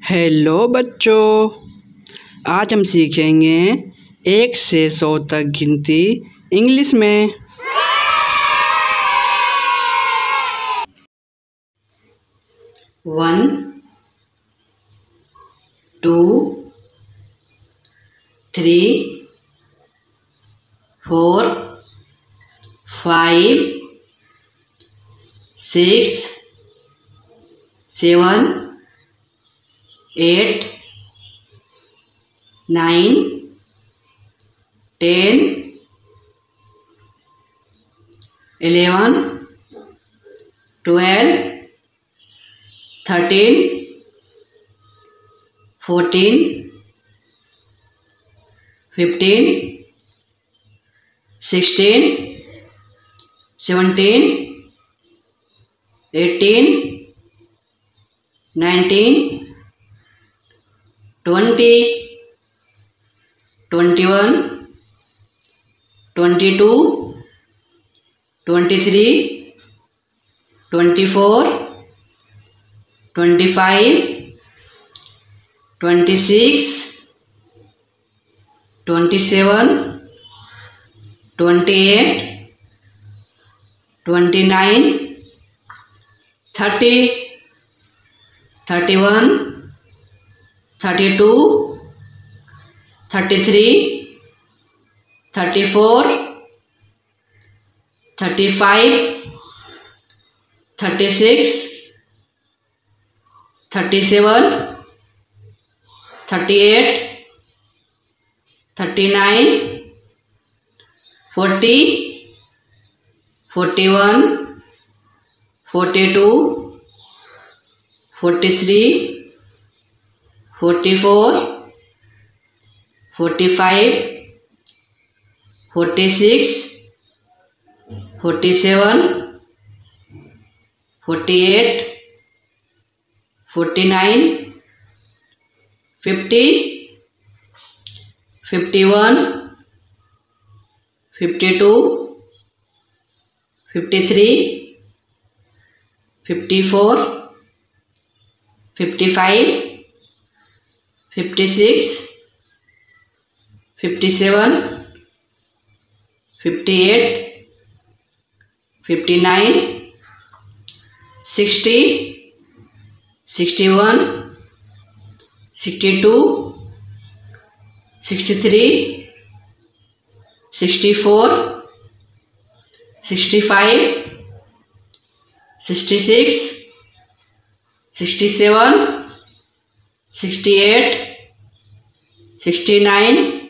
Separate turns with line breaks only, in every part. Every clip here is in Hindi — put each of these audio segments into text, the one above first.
हेलो बच्चों, आज हम सीखेंगे 1 से 100 तक गिनती इंग्लिश में। 1 2 3 4 5 6 7 8 9 10 11 12 13 14 15 16 17 18 19 20 21 22 23 24 25 26 27 28 29 30 31 32 33 34 35 36 37 38 39 40 41 42 43 44 45 46 47 48 49 50 51 52 53 54 55 56 57 58 59 60 61 62 63 64 65 66 67 68 69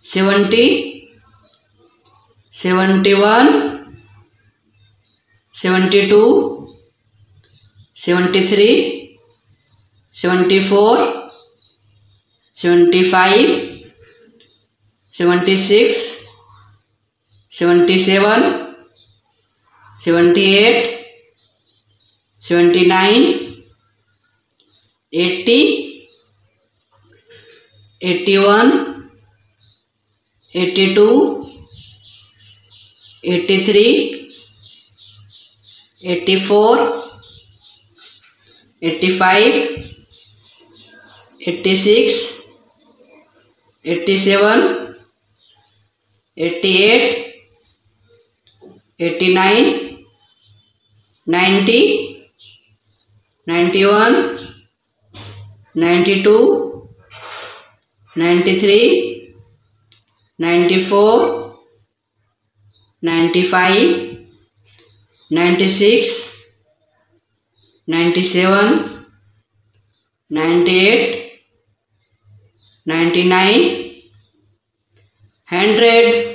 70 71 72 73 74 75 76 77 78 79 80 81 82 83 84 85 86 87 88 89 90 91 92 93 94 95 96 97 98 99 100